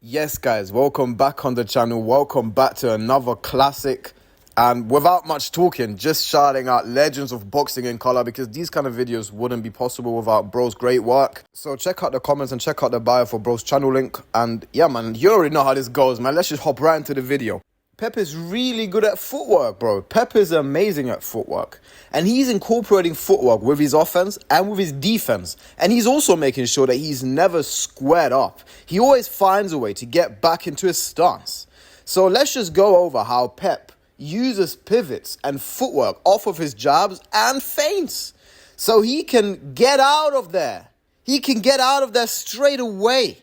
Yes, guys, welcome back on the channel. Welcome back to another classic. And without much talking, just shouting out legends of boxing in color, because these kind of videos wouldn't be possible without bro's great work. So check out the comments and check out the bio for bro's channel link. And yeah, man, you already know how this goes, man. Let's just hop right into the video. Pep is really good at footwork, bro. Pep is amazing at footwork. And he's incorporating footwork with his offense and with his defense. And he's also making sure that he's never squared up. He always finds a way to get back into his stance. So let's just go over how Pep uses pivots and footwork off of his jabs and feints. So he can get out of there. He can get out of there straight away.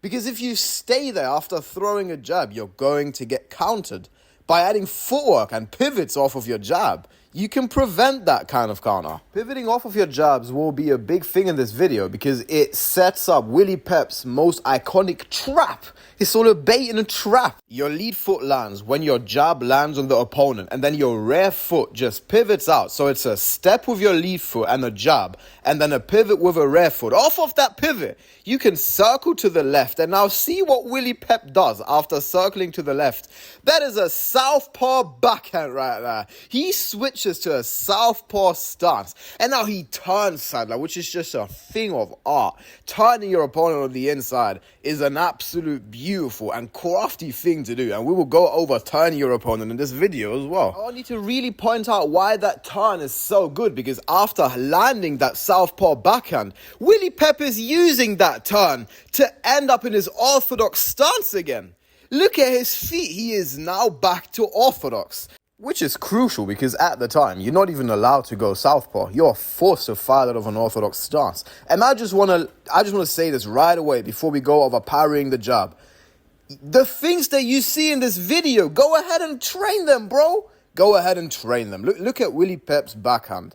Because if you stay there after throwing a jab, you're going to get countered. By adding footwork and pivots off of your jab, you can prevent that kind of counter. Pivoting off of your jabs will be a big thing in this video because it sets up Willie Pep's most iconic trap. It's sort of bait and a trap. Your lead foot lands when your jab lands on the opponent, and then your rear foot just pivots out. So it's a step with your lead foot and a jab, and then a pivot with a rear foot. Off of that pivot, you can circle to the left. And now see what Willie Pep does after circling to the left. That is a southpaw backhand right there. He switches to a southpaw stance, and now he turns sideline, which is just a thing of art. Turning your opponent on the inside is an absolute beautiful and crafty thing to do, and we will go over turning your opponent in this video as well. I need to really point out why that turn is so good, because after landing that southpaw backhand, Willie Pep is using that turn to end up in his orthodox stance again. Look at his feet. He is now back to orthodox, which is crucial because at the time, you're not even allowed to go southpaw. You're forced to fight out of an orthodox stance. And I just want to say this right away before we go over parrying the jab. The things that you see in this video, go ahead and train them, bro. Go ahead and train them. Look at Willie Pep's backhand.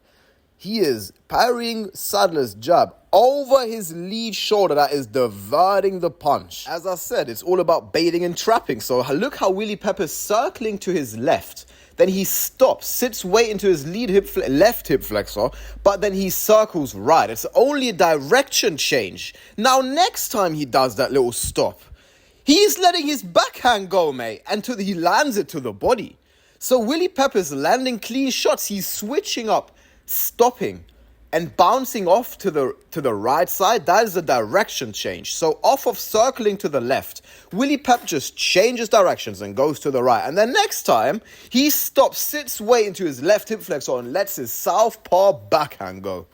He is parrying Sadler's jab over his lead shoulder that is diverting the punch. As I said, it's all about baiting and trapping. So look how Willie Pep is circling to his left. Then he stops, sits weight into his left hip flexor, but then he circles right. It's only a direction change. Now, next time he does that little stop, he's letting his backhand go, mate, until he lands it to the body. So Willie Pep is landing clean shots. He's switching up, stopping, and bouncing off to the right side. That is a direction change. So off of circling to the left, Willie Pep just changes directions and goes to the right. And then next time, he stops, sits weight into his left hip flexor and lets his southpaw backhand go.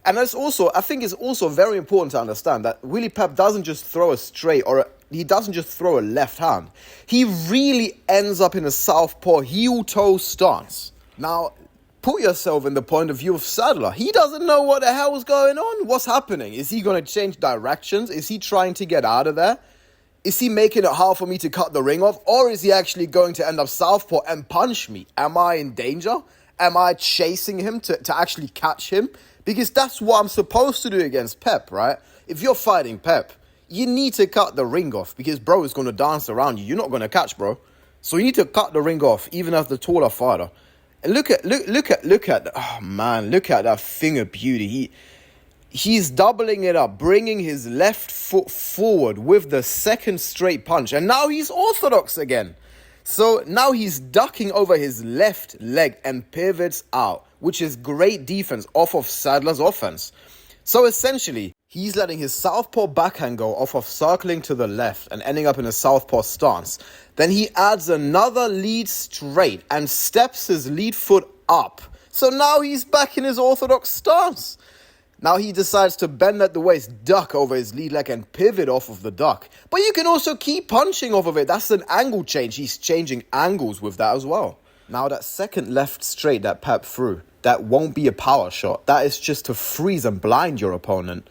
And I think it's also very important to understand that Willie Pep doesn't just throw a straight he doesn't just throw a left hand. He really ends up in a southpaw heel-toe stance. Now, put yourself in the point of view of Sadler. He doesn't know what the hell is going on. What's happening? Is he going to change directions? Is he trying to get out of there? Is he making it hard for me to cut the ring off? Or is he actually going to end up southpaw and punch me? Am I in danger? Am I chasing him to actually catch him? Because that's what I'm supposed to do against Pep, right? If you're fighting Pep, you need to cut the ring off because bro is going to dance around you. You're not going to catch, bro. So you need to cut the ring off, even as the taller fighter. And look at oh man, look at that thing of beauty. He's doubling it up, bringing his left foot forward with the second straight punch. And now he's orthodox again. So now he's ducking over his left leg and pivots out, which is great defense off of Sadler's offense. So essentially, he's letting his southpaw backhand go off of circling to the left and ending up in a southpaw stance. Then he adds another lead straight and steps his lead foot up. So now he's back in his orthodox stance. Now he decides to bend at the waist, duck over his lead leg and pivot off of the duck. But you can also keep punching off of it. That's an angle change. He's changing angles with that as well. Now that second left straight that Pep threw, that won't be a power shot. That is just to freeze and blind your opponent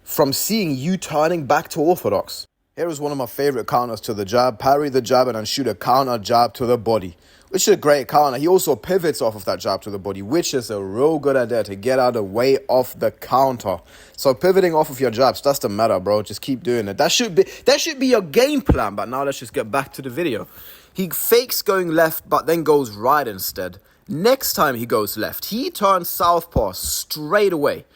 from seeing you turning back to orthodox. Here is one of my favorite counters to the jab. Parry the jab and then shoot a counter jab to the body, which is a great counter. He also pivots off of that jab to the body, which is a real good idea to get out of the way of the counter. So pivoting off of your jabs, that's the meta, bro. Just keep doing it. That should be your game plan. But now let's just get back to the video. He fakes going left, but then goes right instead. Next time he goes left, he turns southpaw straight away.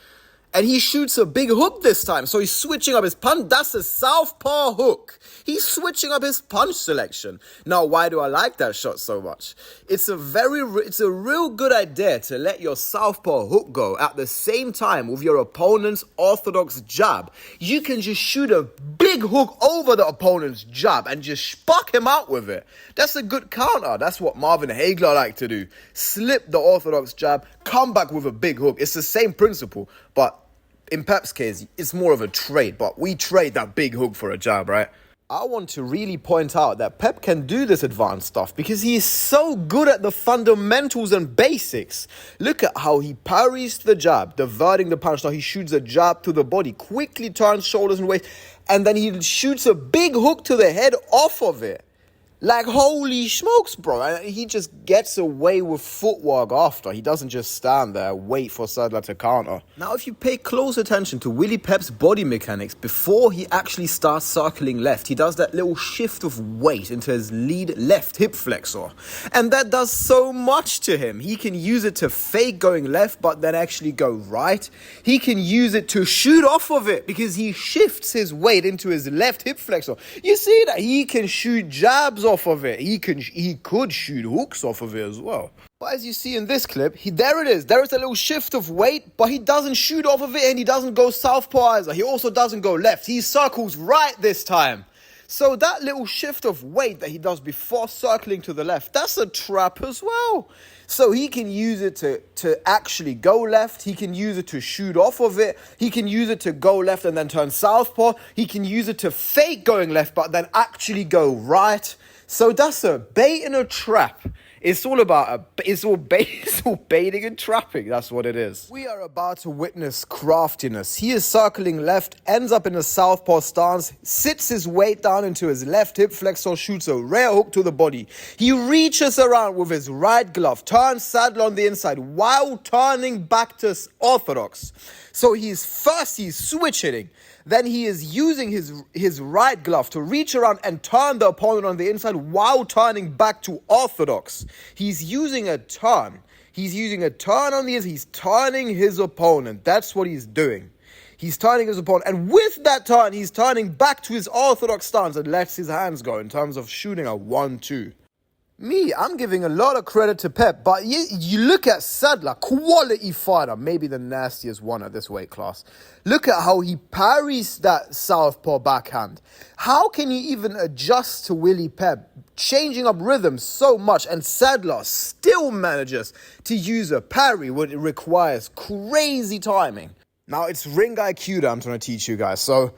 And he shoots a big hook this time. So he's switching up his punch. That's a southpaw hook. He's switching up his punch selection. Now, why do I like that shot so much? It's a real good idea to let your southpaw hook go at the same time with your opponent's orthodox jab. You can just shoot a big hook over the opponent's jab and just spark him out with it. That's a good counter. That's what Marvin Hagler liked to do. Slip the orthodox jab, come back with a big hook. It's the same principle, but in Pep's case, it's more of a trade, but we trade that big hook for a jab, right? I want to really point out that Pep can do this advanced stuff because he is so good at the fundamentals and basics. Look at how he parries the jab, diverting the punch. Now he shoots a jab to the body, quickly turns shoulders and waist, and then he shoots a big hook to the head off of it. Like, holy smokes, bro. And he just gets away with footwork after. He doesn't just stand there, wait for Sadler to counter. Now, if you pay close attention to Willie Pep's body mechanics, before he actually starts circling left, he does that little shift of weight into his lead left hip flexor. And that does so much to him. He can use it to fake going left, but then actually go right. He can use it to shoot off of it because he shifts his weight into his left hip flexor. You see that? He can shoot jabs off of it. He could shoot hooks off of it as well. But as you see in this clip, there it is. There is a little shift of weight, but he doesn't shoot off of it and he doesn't go southpaw either. He also doesn't go left. He circles right this time. So that little shift of weight that he does before circling to the left, that's a trap as well. So he can use it to actually go left. He can use it to shoot off of it. He can use it to go left and then turn southpaw. He can use it to fake going left, but then actually go right. So that's a bait and a trap. It's all baiting and trapping. That's what it is. We are about to witness craftiness. He is circling left, ends up in a southpaw stance, sits his weight down into his left hip flexor, shoots a rear hook to the body. He reaches around with his right glove, turns Sadler on the inside while turning back to orthodox. So he's switch hitting. Then he is using his right glove to reach around and turn the opponent on the inside while turning back to orthodox. He's using a turn. He's using a turn on the inside. He's turning his opponent. That's what he's doing. He's turning his opponent. And with that turn, he's turning back to his orthodox stance and lets his hands go in terms of shooting a 1-2. I'm giving a lot of credit to Pep, but you look at Sadler, quality fighter, maybe the nastiest one at this weight class. Look at how he parries that southpaw backhand. How can you even adjust to Willie Pep, changing up rhythm so much, and Sadler still manages to use a parry when it requires crazy timing? Now, it's ring IQ that I'm trying to teach you guys, so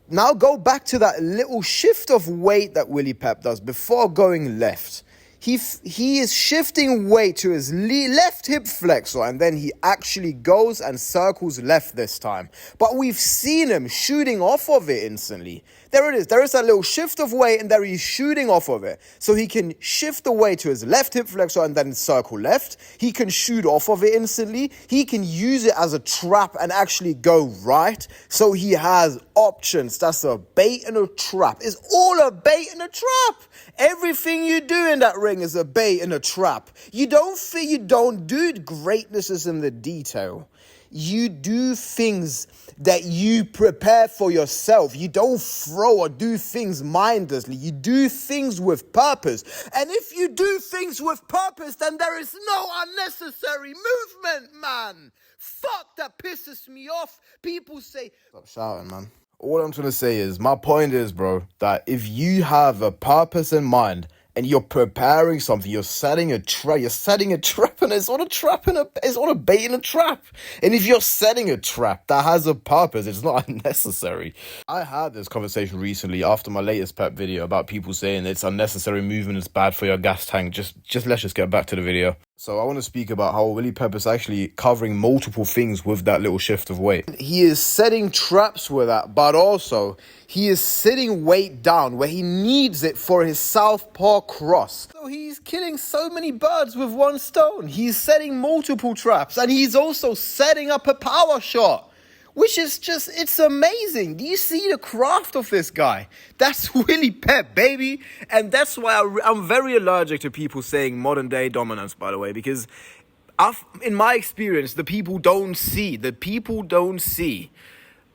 now go back to that little shift of weight that Willie Pep does before going left. He is shifting weight to his left hip flexor, and then he actually goes and circles left this time. But we've seen him shooting off of it instantly. There it is. There is that little shift of weight, and there he's shooting off of it. So he can shift the weight to his left hip flexor and then circle left. He can shoot off of it instantly. He can use it as a trap and actually go right. So he has options. That's a bait and a trap. It's all a bait and a trap. Everything you do in that ring is a bait and a trap. You don't do it. Greatness is in the detail. You do things that you prepare for yourself. You don't throw or do things mindlessly. You do things with purpose. And if you do things with purpose, then there is no unnecessary movement, man. Fuck, that pisses me off. People say... Stop shouting, man. All I'm trying to say is, my point is, bro, that if you have a purpose in mind and you're preparing something, you're setting a trap, and it's not a trap, it's not a bait and a trap. And if you're setting a trap that has a purpose, it's not unnecessary. I had this conversation recently after my latest Pep video about people saying it's unnecessary movement, it's bad for your gas tank. Let's just get back to the video. So I want to speak about how Willie Pep is actually covering multiple things with that little shift of weight. He is setting traps with that, but also he is sitting weight down where he needs it for his southpaw cross. So he's killing so many birds with one stone. He's setting multiple traps, and he's also setting up a power shot, which is just, it's amazing. Do you see the craft of this guy? That's Willie Pep, baby. And that's why I'm very allergic to people saying modern day dominance, by the way, because In my experience, the people don't see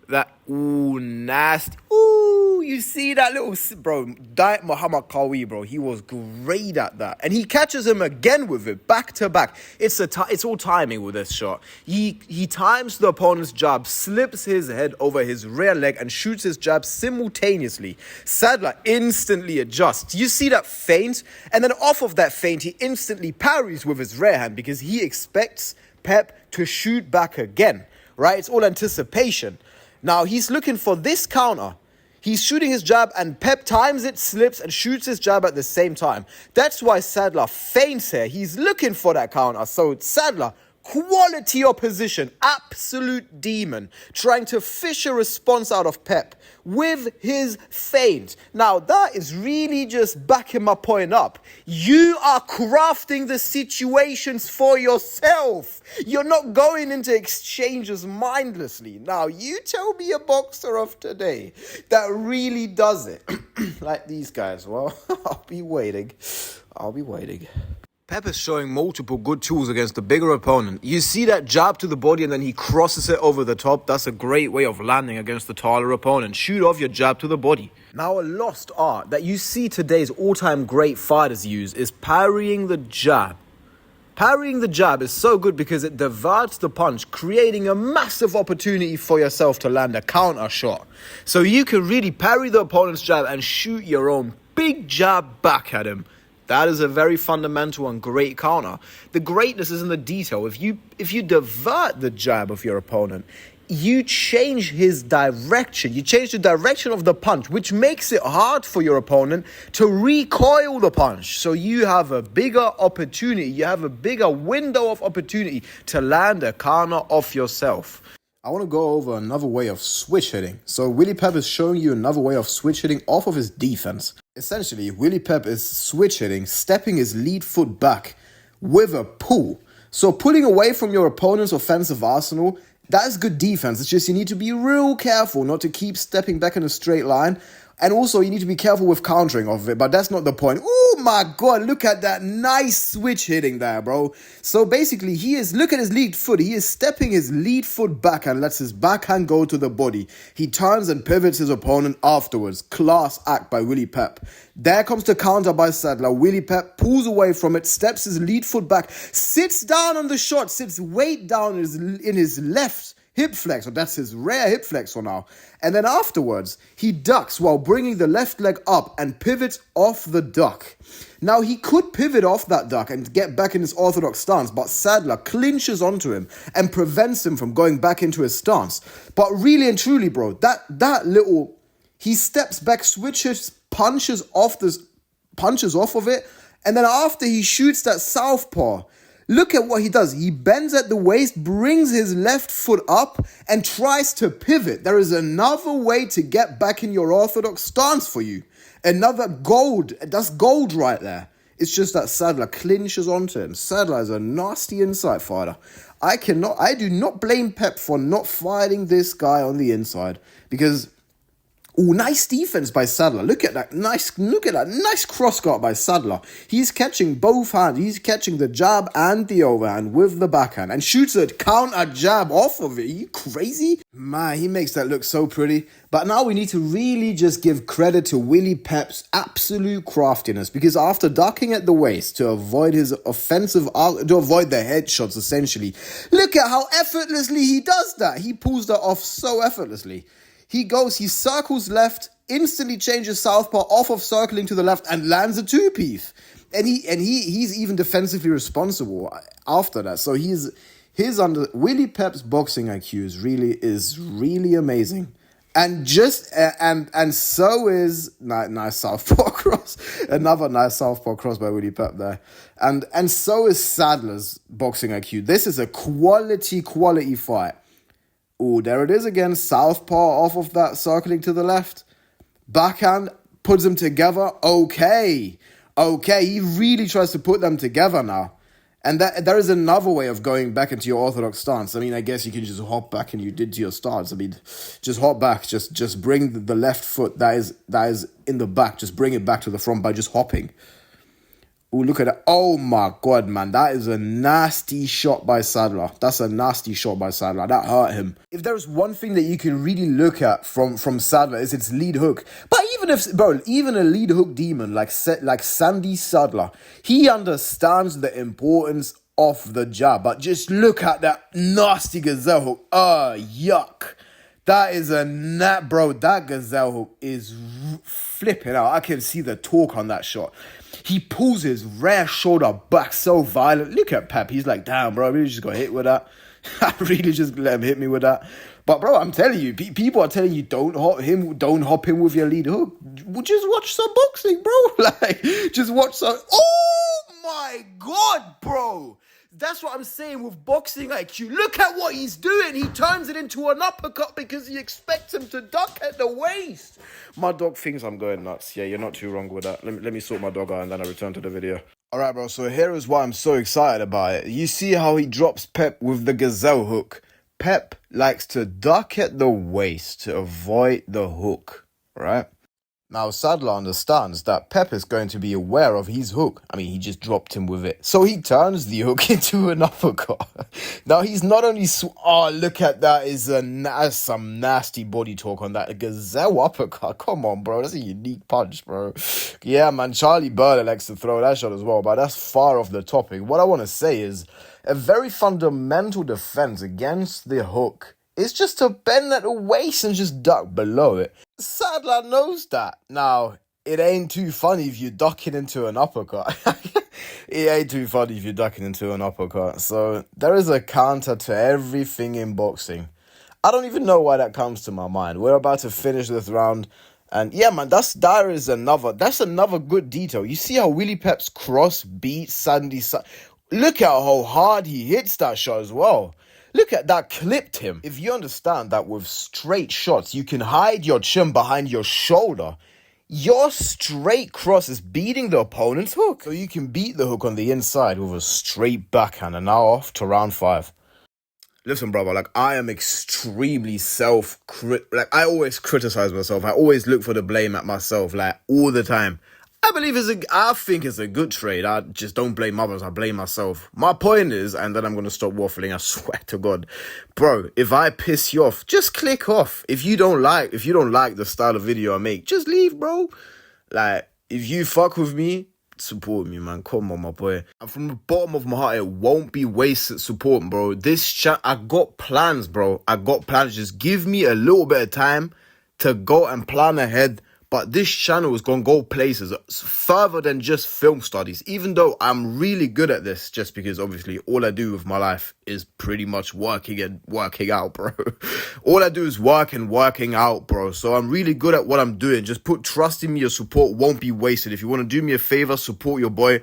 that, ooh, nasty. Ooh, you see that little, bro, Diet Muhammad Qawi, bro. He was great at that. And he catches him again with it, back to back. It's all timing with this shot. He times the opponent's jab, slips his head over his rear leg, and shoots his jab simultaneously. Sadler instantly adjusts. You see that feint? And then off of that feint, he instantly parries with his rear hand because he expects Pep to shoot back again, right? It's all anticipation. Now, he's looking for this counter. He's shooting his jab and Pep times it, slips, and shoots his jab at the same time. That's why Sadler feints here. He's looking for that counter. So Sadler, quality opposition, absolute demon, trying to fish a response out of Pep with his feint. Now, that is really just backing my point up. You are crafting the situations for yourself. You're not going into exchanges mindlessly. Now, you tell me a boxer of today that really does it. Like these guys. Well, I'll be waiting. Pep is showing multiple good tools against the bigger opponent. You see that jab to the body and then he crosses it over the top. That's a great way of landing against the taller opponent. Shoot off your jab to the body. Now, a lost art that you see today's all-time great fighters use is parrying the jab. Parrying the jab is so good because it diverts the punch, creating a massive opportunity for yourself to land a counter shot. So you can really parry the opponent's jab and shoot your own big jab back at him. That is a very fundamental and great counter. The greatness is in the detail. If you divert the jab of your opponent, you change his direction. You change the direction of the punch, which makes it hard for your opponent to recoil the punch. So you have a bigger opportunity. You have a bigger window of opportunity to land a counter off yourself. I want to go over another way of switch hitting. So Willie Pep is showing you another way of switch hitting off of his defense. Essentially, Willie Pep is switch hitting, stepping his lead foot back with a pull. So pulling away from your opponent's offensive arsenal, that is good defense. It's just you need to be real careful not to keep stepping back in a straight line. And also, you need to be careful with countering of it, but that's not the point. Oh my God, look at that nice switch hitting there, bro. So basically, look at his lead foot. He is stepping his lead foot back and lets his backhand go to the body. He turns and pivots his opponent afterwards. Class act by Willie Pep. There comes the counter by Sadler. Willie Pep pulls away from it, steps his lead foot back, sits down on the shot, sits weight down in his left hip flexor. That's his rear hip flexor now. And then afterwards, he ducks while bringing the left leg up and pivots off the duck. Now, he could pivot off that duck and get back in his orthodox stance, but Sadler clinches onto him and prevents him from going back into his stance. But really and truly, bro, he steps back, switches, punches off of it, and then after he shoots that southpaw, look at what he does. He bends at the waist, brings his left foot up, and tries to pivot. There is another way to get back in your orthodox stance for you. Another gold. That's gold right there. It's just that Sadler clinches onto him. Sadler is a nasty inside fighter. I do not blame Pep for not fighting this guy on the inside because... Ooh, nice defense by Sadler. Look at that nice cross guard by Sadler. He's catching both hands. He's catching the jab and the overhand with the backhand and shoots a counter jab off of it. Are you crazy? Man, he makes that look so pretty. But now we need to really just give credit to Willie Pep's absolute craftiness because after ducking at the waist to avoid the headshots essentially, look at how effortlessly he does that. He pulls that off so effortlessly. He circles left, instantly changes southpaw off of circling to the left and lands a two-piece. And he's even defensively responsible after that. So Willie Pep's boxing IQ is really amazing. And so is nice southpaw cross. Another nice southpaw cross by Willie Pep there. And so is Sadler's boxing IQ. This is a quality fight. Oh, there it is again. Southpaw off of that, circling to the left. Backhand puts them together. Okay. He really tries to put them together now. And there is another way of going back into your orthodox stance. I mean, I guess you can just hop back and you did to your stance. I mean, just hop back. Just bring the left foot that is in the back. Just bring it back to the front by just hopping. Oh, look at that. Oh my God, man. That is a nasty shot by Sadler. That's a nasty shot by Sadler. That hurt him. If there's one thing that you can really look at from Sadler, is its lead hook. But even a lead hook demon like Sandy Sadler, he understands the importance of the jab. But just look at that nasty gazelle hook. Yuck. That is bro, that gazelle hook is flipping out. I can see the torque on that shot. He pulls his rear shoulder back so violent. Look at Pep. He's like, damn, bro, I really just got hit with that. I really just let him hit me with that. But, bro, I'm telling you, people are telling you, don't hop him with your lead hook. Just watch some boxing, bro. Like, just watch some. Oh, my God, bro. That's what I'm saying with boxing IQ. Look at what he's doing. He turns it into an uppercut because he expects him to duck at the waist. My dog thinks I'm going nuts. Yeah, you're not too wrong with that. Let me sort my dog out and then I'll return to the video. All right, bro. So here is why I'm so excited about it. You see how he drops Pep with the gazelle hook. Pep likes to duck at the waist to avoid the hook, right? Now, Sadler understands that Pep is going to be aware of his hook. I mean, he just dropped him with it. So he turns the hook into an uppercut. Now, he's not only... look at that. That's some nasty body talk on that. A gazelle uppercut. Come on, bro. That's a unique punch, bro. Yeah, man. Charlie Burler likes to throw that shot as well, but that's far off the topic. What I want to say is a very fundamental defense against the hook is just to bend at the waist and just duck below it. Sadler knows that. Now, it ain't too funny if you're ducking into an uppercut. It ain't too funny if you're ducking into an uppercut. So, there is a counter to everything in boxing. I don't even know why that comes to my mind. We're about to finish this round. And yeah, man, that's another good detail. You see how Willie Pep's cross beats Sandy. Look at how hard he hits that shot as well. Look at that, clipped him. If you understand that with straight shots, you can hide your chin behind your shoulder, your straight cross is beating the opponent's hook. So you can beat the hook on the inside with a straight backhand. And now off to round 5. Listen, brother, I am extremely I always criticize myself. I always look for the blame at myself, all the time. I think it's a good trade. I just don't blame others. I blame myself. My point is, and then I'm going to stop waffling, I swear to God. Bro, if I piss you off, just click off. If you don't like the style of video I make, just leave, bro. If you fuck with me, support me, man. Come on, my boy. And from the bottom of my heart, it won't be wasted support, bro. I got plans, bro. I got plans. Just give me a little bit of time to go and plan ahead. But this channel is going to go places further than just film studies, even though I'm really good at this, just because obviously all I do with my life is pretty much working out, bro. All I do is working out, bro. So I'm really good at what I'm doing. Just put trust in me. Your support won't be wasted. If you want to do me a favor, support your boy.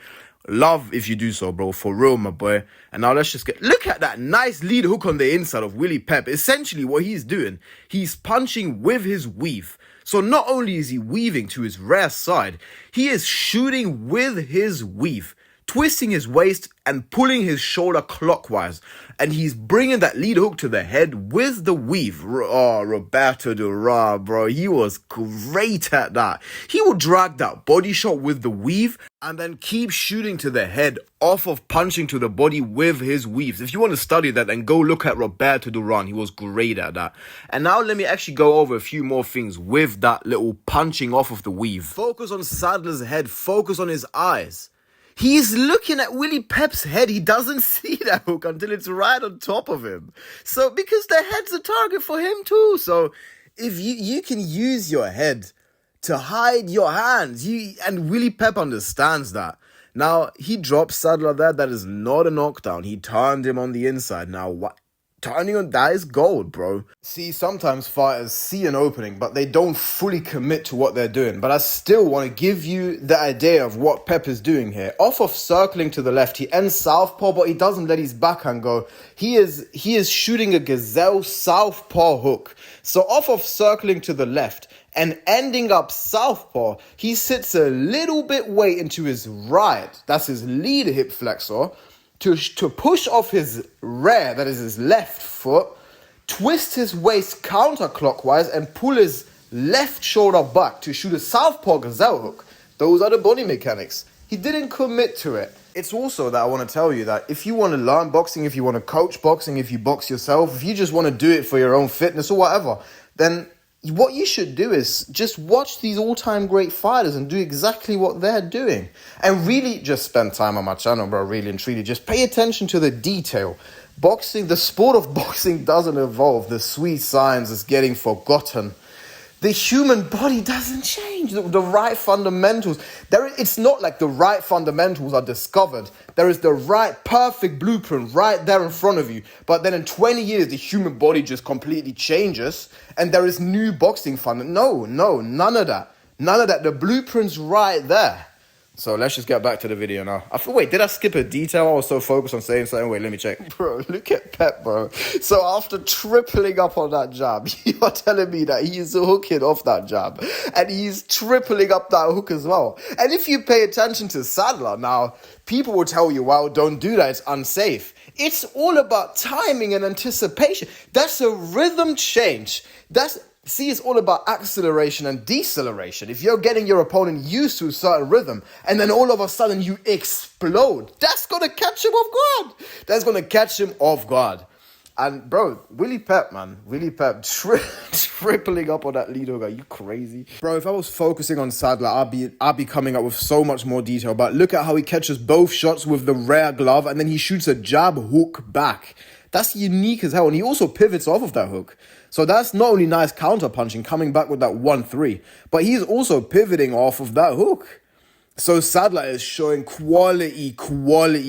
Love if you do so, bro. For real, my boy. And now let's just look at that nice lead hook on the inside of Willie Pep. Essentially what he's doing, he's punching with his weave. So not only is he weaving to his rear side, he is shooting with his weave, twisting his waist and pulling his shoulder clockwise. And he's bringing that lead hook to the head with the weave. Oh, Roberto Duran, bro. He was great at that. He will drag that body shot with the weave and then keep shooting to the head off of punching to the body with his weaves. If you want to study that, then go look at Roberto Duran. He was great at that. And now let me actually go over a few more things with that little punching off of the weave. Focus on Sadler's head. Focus on his eyes. He's looking at Willie Pep's head. He doesn't see that hook until it's right on top of him. So, because the head's a target for him too. So, if you can use your head to hide your hands. And Willie Pep understands that. Now, he drops Sadler there. That is not a knockdown. He turned him on the inside. Now, what? Turning on that is gold, bro. See, sometimes fighters see an opening, but they don't fully commit to what they're doing. But I still want to give you the idea of what Pep is doing here. Off of circling to the left, he ends southpaw, but he doesn't let his backhand go. He is shooting a gazelle southpaw hook. So off of circling to the left and ending up southpaw, he sits a little bit weight into his right. That's his lead hip flexor. To push off his rear, that is his left foot, twist his waist counterclockwise and pull his left shoulder back to shoot a southpaw gazelle hook. Those are the body mechanics. He didn't commit to it. It's also that I want to tell you that if you want to learn boxing, if you want to coach boxing, if you box yourself, if you just want to do it for your own fitness or whatever, then what you should do is just watch these all-time great fighters and do exactly what they're doing. And really just spend time on my channel, bro, really and truly. Just pay attention to the detail. Boxing, the sport of boxing doesn't evolve. The sweet science is getting forgotten. The human body doesn't change. The right fundamentals. It's not like the right fundamentals are discovered. There is the right perfect blueprint right there in front of you. But then in 20 years, the human body just completely changes and there is new boxing fundamentals. No, none of that. None of that. The blueprint's right there. So let's just get back to the video now. Wait, did I skip a detail? I was so focused on saying something. Wait, let me check. Bro, look at Pep, bro. So after tripling up on that jab, you are telling me that he's hooking off that jab. And he's tripling up that hook as well. And if you pay attention to Sadler now, people will tell you, well, don't do that. It's unsafe. It's all about timing and anticipation. That's a rhythm change. See, it's all about acceleration and deceleration. If you're getting your opponent used to a certain rhythm and then all of a sudden you explode, that's going to catch him off guard. That's going to catch him off guard. And bro, Willie Pep, man. Willie Pep tripling up on that lead hook. Are you crazy? Bro, if I was focusing on Sadler, I'd be coming up with so much more detail. But look at how he catches both shots with the rear glove and then he shoots a jab hook back. That's unique as hell. And he also pivots off of that hook. So that's not only nice counter punching, coming back with that 1-3, but he's also pivoting off of that hook. So Sadler is showing quality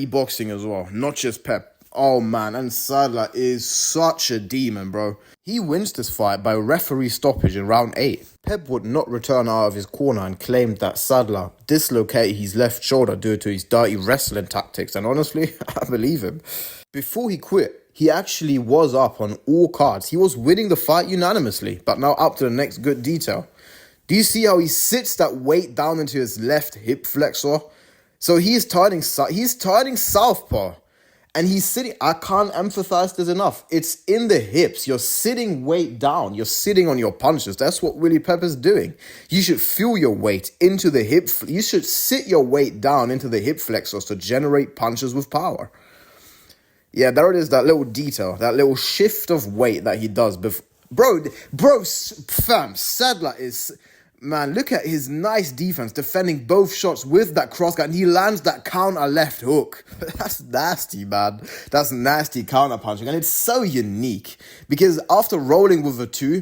boxing as well, not just Pep. Oh man, and Sadler is such a demon, bro. He wins this fight by referee stoppage in round 8. Pep would not return out of his corner and claimed that Sadler dislocated his left shoulder due to his dirty wrestling tactics. And honestly, I believe him. Before he quit, he actually was up on all cards. He was winning the fight unanimously, but now up to the next good detail. Do you see how he sits that weight down into his left hip flexor? So he's turning southpaw. And he's sitting, I can't emphasize this enough. It's in the hips. You're sitting weight down. You're sitting on your punches. That's what Willie Pep is doing. You should feel your weight into the hip. You should sit your weight down into the hip flexors to generate punches with power. Yeah, there it is, that little detail, that little shift of weight that he does. Fam, Sadler is... Man, look at his nice defense, defending both shots with that cross guard, and he lands that counter left hook. That's nasty, man. That's nasty counter punching, and it's so unique because after rolling with the two,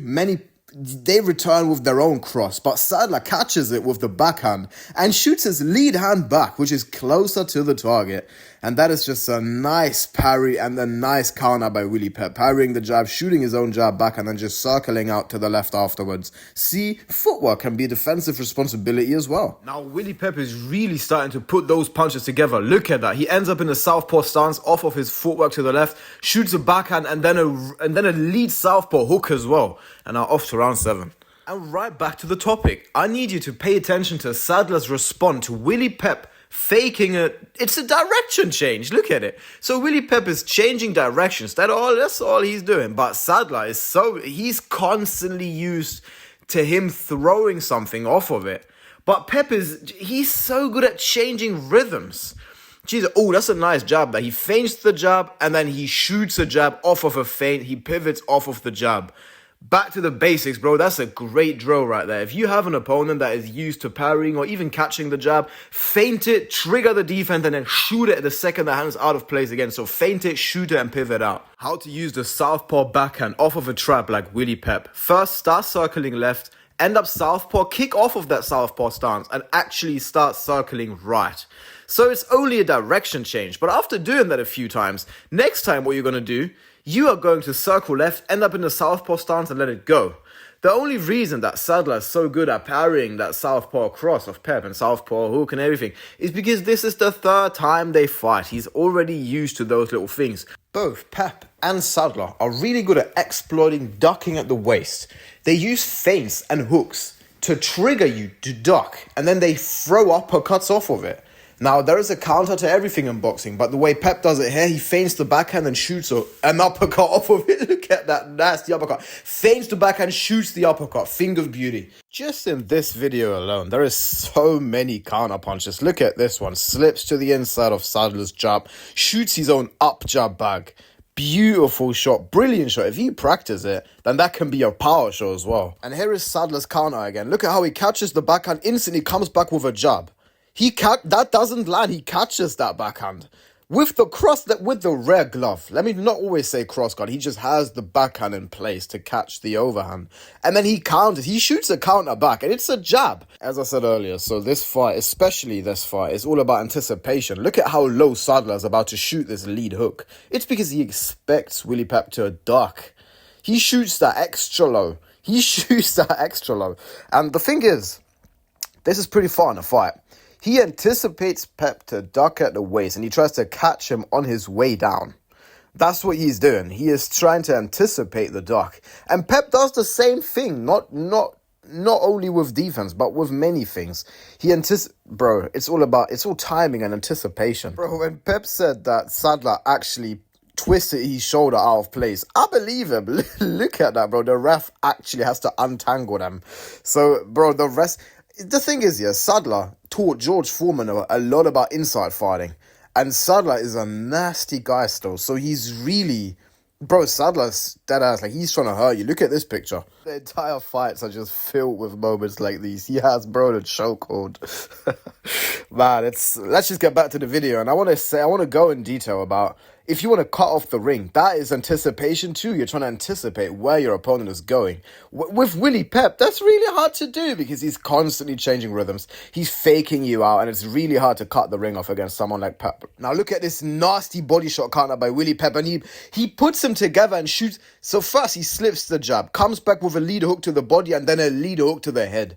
they return with their own cross, but Sadler catches it with the backhand and shoots his lead hand back, which is closer to the target. And that is just a nice parry and a nice counter by Willie Pep, parrying the jab, shooting his own jab back, and then just circling out to the left afterwards. See, footwork can be a defensive responsibility as well. Now, Willie Pep is really starting to put those punches together. Look at that. He ends up in a southpaw stance off of his footwork to the left, shoots a backhand, and then a lead southpaw hook as well. And now off to round 7. And right back to the topic. I need you to pay attention to Sadler's response to Willie Pep faking it's a direction change. Look at it. So Willie Pep is changing directions. That's all he's doing. But Sadler he's constantly used to him throwing something off of it. But Pep he's so good at changing rhythms. Jesus, oh, that's a nice jab that he feints the jab and then he shoots a jab off of a feint. He pivots off of the jab. Back to the basics, bro. That's a great drill right there. If you have an opponent that is used to parrying or even catching the jab, feint it, trigger the defense, and then shoot it the second the hand is out of place again. So feint it, shoot it, and pivot out. How to use the southpaw backhand off of a trap like Willie Pep. First, start circling left, end up southpaw, kick off of that southpaw stance, and actually start circling right. So it's only a direction change. But after doing that a few times, next time what you're going to do, you are going to circle left, end up in the southpaw stance and let it go. The only reason that Sadler is so good at parrying that southpaw cross of Pep and southpaw hook and everything is because this is the 3rd time they fight. He's already used to those little things. Both Pep and Sadler are really good at exploiting ducking at the waist. They use feints and hooks to trigger you to duck, and then they throw uppercuts off of it. Now, there is a counter to everything in boxing, but the way Pep does it here, he feints the backhand and shoots an uppercut off of it. Look at that nasty uppercut. Feints the backhand, shoots the uppercut. Thing of beauty. Just in this video alone, there is so many counter punches. Look at this one. Slips to the inside of Sadler's jab. Shoots his own up jab back. Beautiful shot. Brilliant shot. If you practice it, then that can be a power show as well. And here is Sadler's counter again. Look at how he catches the backhand, instantly comes back with a jab. That doesn't land. He catches that backhand with the rare glove. Let me not always say cross guard. He just has the backhand in place to catch the overhand, and then he counters. He shoots a counter back, and it's a jab. As I said earlier, so this fight, especially this fight, is all about anticipation. Look at how low Sadler is about to shoot this lead hook. It's because he expects Willie Pep to duck. He shoots that extra low. And the thing is, this is pretty far in the fight. He anticipates Pep to duck at the waist, and he tries to catch him on his way down. That's what he's doing. He is trying to anticipate the duck. And Pep does the same thing, not only with defense, but with many things. Bro, it's all timing and anticipation. Bro, when Pep said that Sadler actually twisted his shoulder out of place, I believe him. Look at that, bro. The ref actually has to untangle them. So, bro, the thing is, yeah, Sadler taught George Foreman a lot about inside fighting. And Sadler is a nasty guy still. So he's really... Bro, Sadler's dead ass. Like, he's trying to hurt you. Look at this picture. The entire fights are just filled with moments like these. He has, bro, the chokehold. Man, let's just get back to the video. And I want to go in detail about... If you want to cut off the ring, that is anticipation too. You're trying to anticipate where your opponent is going. With Willie Pep, that's really hard to do because he's constantly changing rhythms. He's faking you out, and it's really hard to cut the ring off against someone like Pep. Now look at this nasty body shot counter by Willie Pep, and he puts him together and shoots. So first he slips the jab, comes back with a lead hook to the body, and then a lead hook to the head.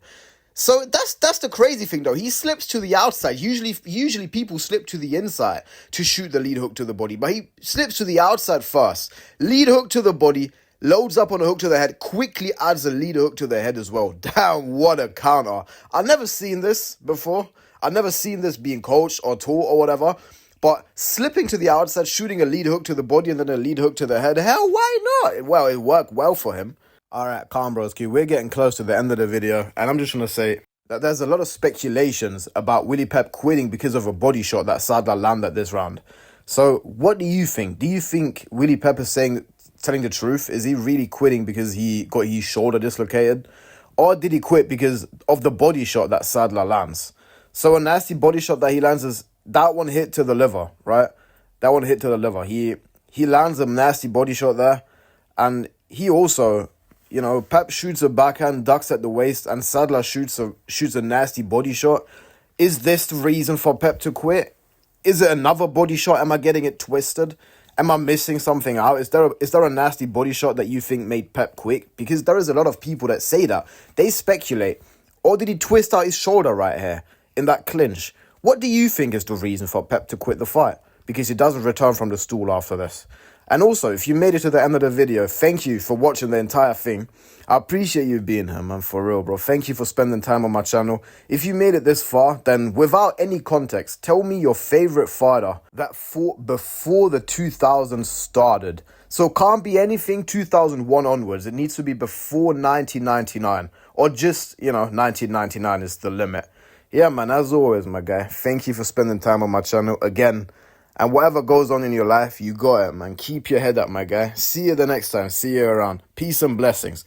So that's the crazy thing though. He slips to the outside. Usually people slip to the inside to shoot the lead hook to the body, but he slips to the outside first. Lead hook to the body, loads up on a hook to the head, quickly adds a lead hook to the head as well. Damn, what a counter. I've never seen this before. I've never seen this being coached or taught or whatever. But slipping to the outside, shooting a lead hook to the body and then a lead hook to the head, hell, why not? Well, it worked well for him. Alright, calm broski, we're getting close to the end of the video, and I'm just going to say that there's a lot of speculations about Willie Pep quitting because of a body shot that Sadler landed this round. So, what do you think? Do you think Willie Pep is telling the truth? Is he really quitting because he got his shoulder dislocated? Or did he quit because of the body shot that Sadler lands? So, a nasty body shot that he lands is that one hit to the liver, right? That one hit to the liver. He lands a nasty body shot there, and he also... You know, Pep shoots a backhand, ducks at the waist, and Sadler shoots a nasty body shot. Is this the reason for Pep to quit? Is it another body shot? Am I getting it twisted? Am I missing something out? Is there a nasty body shot that you think made Pep quit? Because there is a lot of people that say that. They speculate. Or did he twist out his shoulder right here in that clinch? What do you think is the reason for Pep to quit the fight? Because he doesn't return from the stool after this. And also, if you made it to the end of the video, thank you for watching the entire thing. I appreciate you being here, man, for real, bro. Thank you for spending time on my channel. If you made it this far, then without any context, tell me your favorite fighter that fought before the 2000s started. So it can't be anything 2001 onwards. It needs to be before 1999. Or just, 1999 is the limit. Yeah, man, as always, my guy, thank you for spending time on my channel again. And whatever goes on in your life, you got it, man. Keep your head up, my guy. See you the next time. See you around. Peace and blessings.